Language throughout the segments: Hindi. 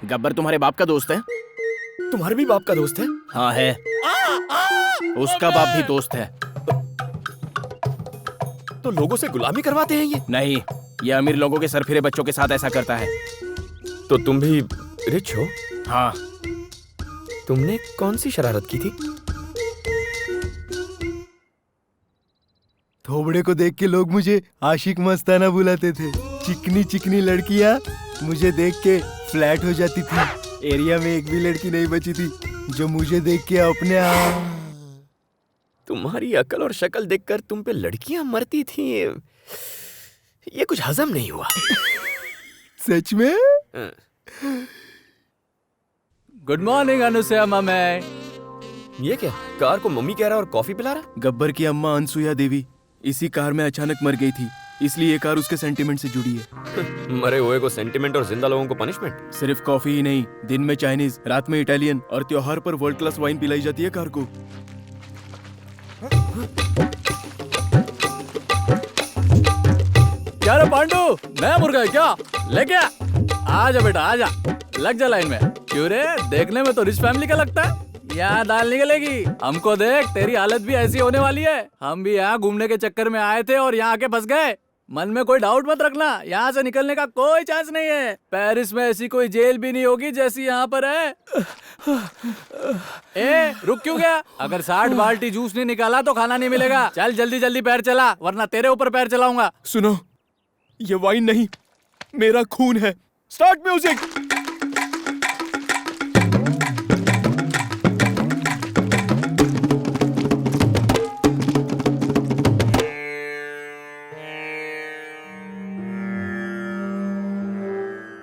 गब्बर तुम्हारे बाप का दोस्त है? तुम्हारे भी बाप का दोस्त है? हाँ है। उसका बाप भी दोस्त है। तो लोगों से गुलामी करवाते हैं ये? नहीं, ये अमीर लोगों के सरफिरे बच्चों के साथ ऐसा करता है। तो तुम भी रिच हो? हाँ। तुमने कौन सी शरारत की थी? थोबड़े को देख के लोग मुझे आशिक मस्ताना बुलाते थे। चिकनी चिकनी लड़कियां मुझे देख के फ्लैट हो जाती थी। एरिया में एक भी लड़की नहीं बची थी जो मुझे देख के अपने आप। तुम्हारी अकल और शक्ल देखकर तुम पे लड़कियां मरती थी, ये कुछ हजम नहीं हुआ। सच में? Good morning Anusuya mummy. ये क्या, कार को मम्मी कह रहा है और कॉफी पिला रहा? गब्बर की अम्मा अनसुया देवी इसी कार में अचानक मर गई थी, इसलिए ये कार उसके सेंटिमेंट से जुड़ी है। मरे हुए को सेंटिमेंट और जिंदा लोगों को पनिशमेंट। सिर्फ कॉफी ही नहीं, दिन में चाइनीज, रात में इटालियन और त्योहार पर वर्ल्ड क्लास वाइन पिलाई जाती है कार को। क्या रे पांडू, नया मुर्गा है क्या? लेके आजा बेटा आजा, लग जा लाइन में। क्यों रे, देखने में तो रिच फैमिली का लगता है। यहाँ दाल निकलेगी। हमको देख, तेरी हालत भी ऐसी होने वाली है। हम भी यहाँ घूमने के चक्कर में आए थे और यहाँ आके फंस गए। मन में कोई डाउट मत रखना, यहाँ से निकलने का कोई चांस नहीं है। पेरिस में ऐसी कोई जेल भी नहीं होगी जैसी यहाँ पर है। ए, रुक क्यों गया? अगर 60 बाल्टी जूस नहीं निकाला तो खाना नहीं मिलेगा। चल जल्दी जल्दी पैर चला, वरना तेरे ऊपर पैर चलाऊंगा। सुनो, ये वाइन नहीं, मेरा खून है। Start music.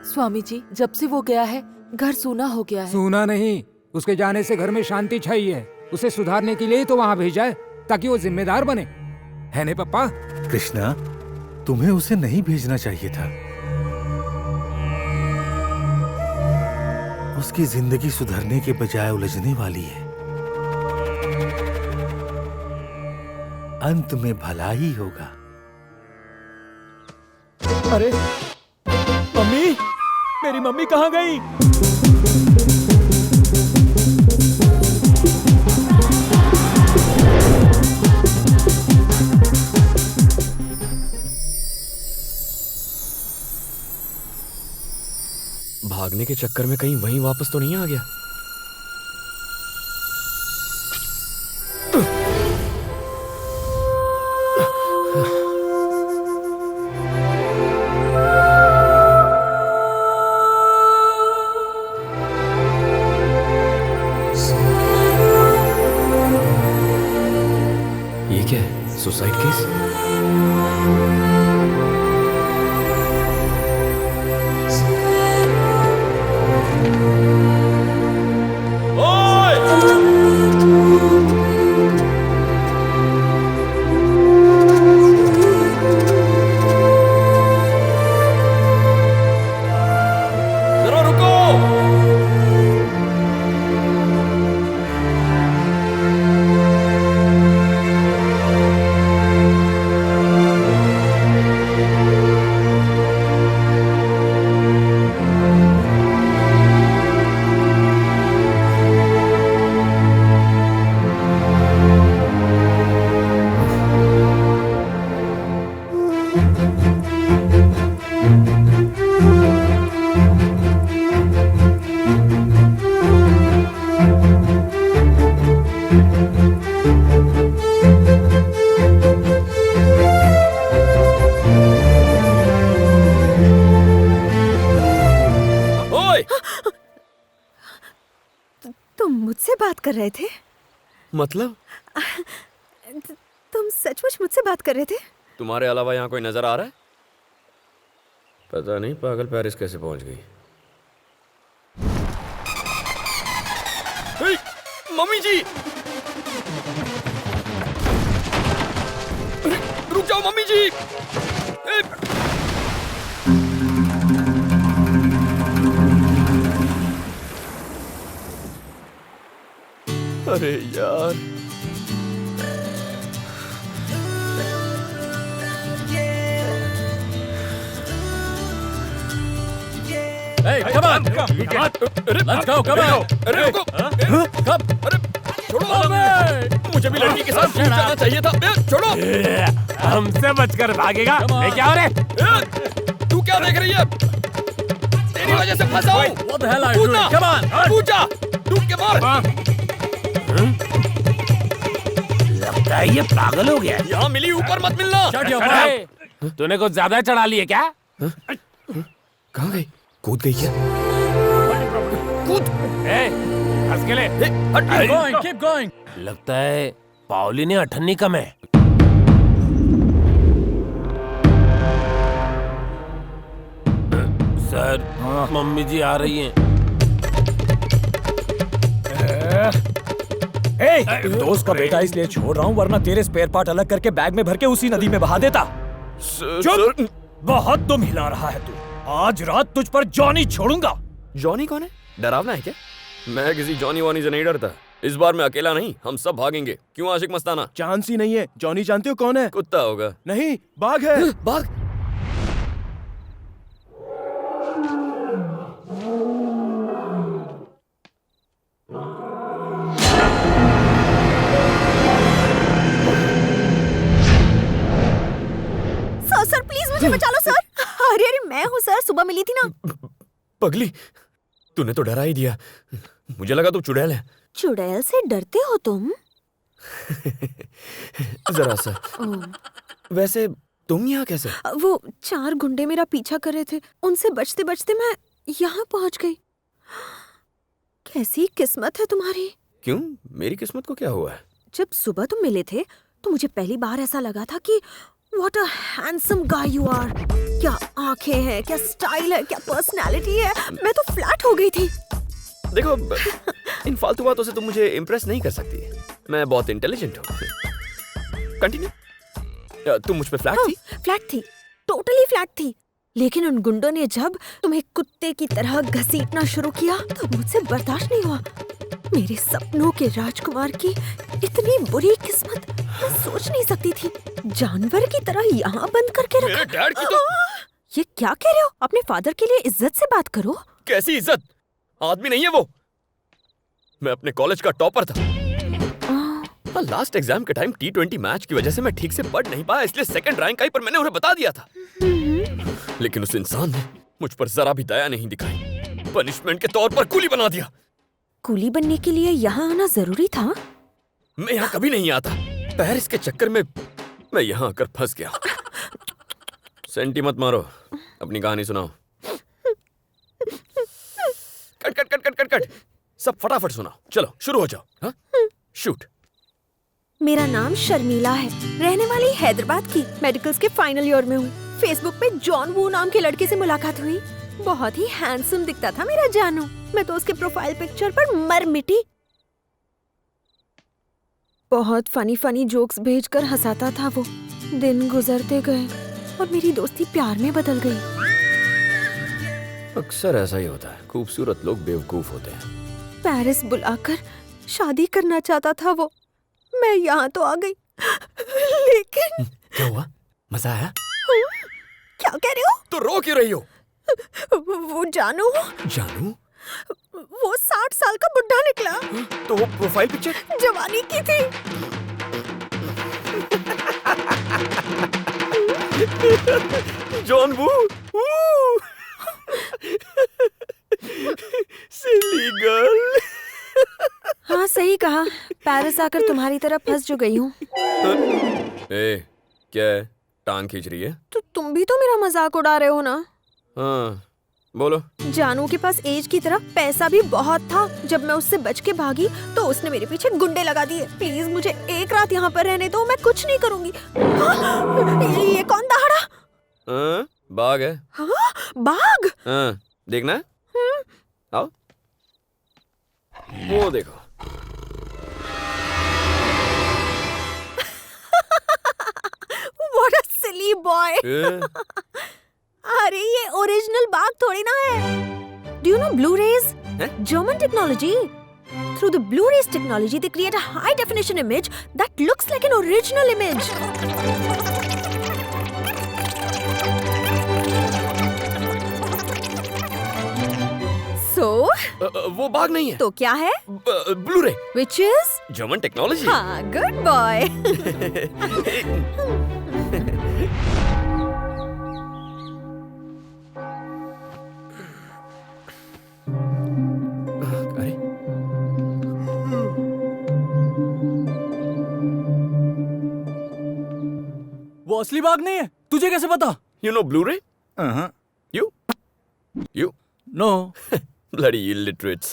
स्वामी जी, जब से वो गया है घर सूना हो गया है। सूना नहीं, उसके जाने से घर में शांति छाई है। उसे सुधारने के लिए ही तो वहाँ भेजा है, ताकि वो जिम्मेदार बने, है ने पप्पा? कृष्णा, तुम्हें उसे नहीं भेजना चाहिए था। उसकी जिंदगी सुधरने के बजाय उलझने वाली है। अंत में भला ही होगा। अरे मम्मी, मेरी मम्मी कहाँ गई? भागने के चक्कर में कहीं वहीं वापस तो नहीं आ गया? ये क्या है, सुसाइड केस? तुम मुझसे बात कर रहे थे? मतलब? तुम सचमुच मुझसे बात कर रहे थे? तुम्हारे अलावा यहाँ कोई नजर आ रहा है? पता नहीं पागल पेरिस कैसे पहुंच गई। मम्मी जी, रुक जाओ मम्मी जी। अरे यार, Hey, come on. Let's go, come on. अरे रुको, Come. अरे छोड़ो, अबे! मुझे भी लड़की के साथ दूर जाना चाहिए था। छोड़ो, हमसे बचकर भागेगा। नहीं, क्या हो रहे? तू क्या देख रही है? तेरी वजह से फंसा हूँ। What the hell are you doing? Come on. कूद जा, डूब के मार। लगता है ये पागल हो गया। यहाँ मिली ऊपर मत मिलना। Shut your mouth. तूने कुछ ज्यादा चढ़ा लिए क्या? कहाँ गई? कूद गई क्या? कूद। हंस के ले। Keep going, keep going. लगता है पाओली ने अठन्नी कम है। सर, मम्मी जी आ रही हैं। दोस्त का बेटा इसलिए छोड़ रहा हूँ, वरना तेरे स्पेयर पार्ट अलग करके बैग में भर के उसी नदी में बहा देता। चुप! बहुत तुम हिला रहा है तू। आज रात तुझ पर जॉनी छोड़ूंगा। जॉनी कौन है? डरावना है क्या? मैं किसी जॉनी वॉनी से नहीं डरता। इस बार मैं अकेला नहीं, हम सब भागेंगे। क्यों आशिक मस्ताना? चांस ही नहीं है। जॉनी जानते हो कौन है? कुत्ता होगा। नहीं, बाघ है। बाघ? सर प्लीज मुझे बचा लो सर। अरे अरे मैं हूँ सर, सुबह मिली थी ना। पगली, तूने तो डरा ही दिया। मुझे लगा तू चुड़ैल है। चुड़ैल से डरते हो तुम? जरा सा। वैसे तुम यहाँ कैसे? वो 4 गुंडे मेरा पीछा कर रहे थे, उनसे बचते बचते मैं यहाँ पहुँच गई। कैसी किस्मत है तुम्हारी। क्यों, मेरी किस्मत को क्या हुआ है? जब सुबह तुम मिले थे तो मुझे पहली बार ऐसा लगा था कि what a handsome guy you are. क्या आंखें हैं, क्या स्टाइल है, क्या पर्सनालिटी है। मैं तो फ्लैट हो गई थी। देखो, इन फालतू बातों से तुम मुझे इम्प्रेस नहीं कर सकती। मैं बहुत इंटेलिजेंट हूँ। कंटिन्यू। तुम मुझ पे फ्लैट थी? फ्लैट थी, टोटली फ्लैट थी। लेकिन उन गुंडों ने जब तुम्हें कुत्ते की तरह घसीटना शुरू किया तो मुझसे बर्दाश्त नहीं हुआ। मेरे सपनों के राजकुमार की इतनी बुरी किस्मत मैं सोच नहीं सकती थी। जानवर की तरह यहाँ बंद करके मेरे रखा। डैड की तो ये क्या कह रहे हो? अपने फादर के लिए इज्जत से बात करो। कैसी इज्जत? आदमी नहीं है वो। मैं अपने कॉलेज का टॉपर था। लास्ट एग्जाम के टाइम T20 मैच की वजह से मैं ठीक से पढ़ नहीं पाया, इसलिए सेकंड रैंक आई, पर मैंने उन्हें बता दिया था। लेकिन उस इंसान ने मुझ पर जरा भी दया नहीं दिखाई। पनिशमेंट के तौर पर कूली बना दिया। कूली बनने के लिए यहाँ आना जरूरी था? मैं यहाँ कभी नहीं आता। पेरिस के चक्कर में मैं यहाँ आकर फंस गया। सेंटी मत मारो, अपनी कहानी सुनाओ। Cut cut cut cut cut cut, सब फटाफट सुनाओ। चलो शुरू हो जाओ। हाँ? शूट। मेरा नाम शर्मिला है, रहने वाली हैदराबाद की। मेडिकल्स के फाइनल ईयर में हूँ। फेसबुक पे जॉन वू नाम के लड़के से मुलाकात हुई। बहुत ही हैंडसम दिखता था मेरा जानू। मैं तो उसके प्रोफाइल पिक्चर पर मर मिटी। बहुत फनी फनी जोक्स भेजकर हंसाता था वो। दिन गुजरते गए और मेरी दोस्ती प्यार में बदल गई। अक्सर ऐसा ही होता है, खूबसूरत लोग बेवकूफ होते हैं। पेरिस बुलाकर शादी करना चाहता था वो। मैं यहाँ तो आ गई, लेकिन क्या हुआ? मजा आया? क्या कह रहे हो? तो रो क्यों रही हो? वो जानू जानू? वो 60 साल का बुढ़ा निकला। तो वो प्रोफाइल पिक्चर जवानी की थी। John Woo. Silly girl. हाँ सही कहा। पेरिस आकर तुम्हारी तरह फंस जो गई हूँ। ए, क्या है? टांग खींच रही है? तो तुम भी तो मेरा मजाक उड़ा रहे हो ना? हाँ, बोलो। जानू के पास एज की तरह पैसा भी बहुत था। जब मैं उससे बच के भागी तो उसने मेरे पीछे गुंडे लगा दिए। प्लीज मुझे एक रात यहाँ पर रहने दो, मैं कुछ नहीं करूँगी। ये कौन दहाड़ा? हाँ, बाघ है। हाँ, बाघ? हाँ, देखना है? आओ, वो देखो। What a silly boy! अरे ये ओरिजिनल बाघ थोड़ी ना है। Do you know Blu-rays? German technology. Through the Blu-rays technology, they create a high-definition image that looks like an original image. वो बाघ नहीं है, तो क्या है? Blu-ray, which is? German technology. हाँ, गुड बॉय। अरे वो असली बाघ नहीं है, तुझे कैसे पता? You know Blu-ray? You? No. Bloody illiterates.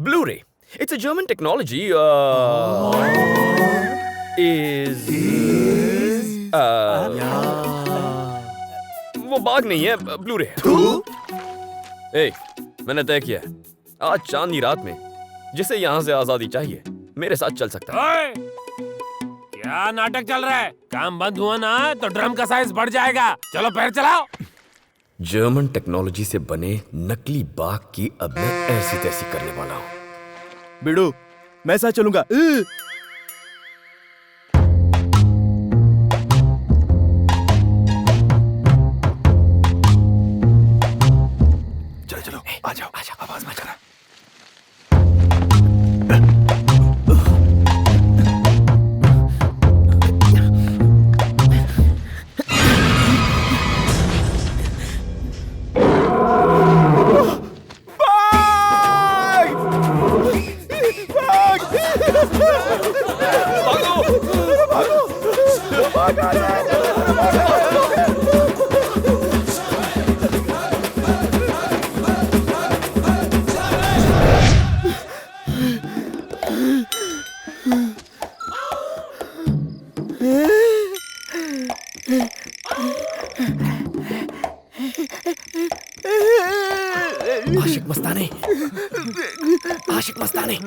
Blu-ray. It's a German technology. वो बाघ नहीं है, Blu-ray है। ए, मैंने तय किया है, आज चांदनी रात में जिसे यहाँ से आजादी चाहिए, मेरे साथ चल सकता है। ओए! क्या नाटक चल रहा है? काम बंद हुआ ना तो ड्रम का साइज बढ़ जाएगा। चलो पैर चलाओ। जर्मन टेक्नोलॉजी से बने नकली बाघ की अब मैं ऐसी तैसी करने वाला हूँ। बिडू, मैं साथ चलूंगा। चलो चलो, आ जाओ, आवाज मत करा। आशिक मस्ताने, आशिक मस्ताने।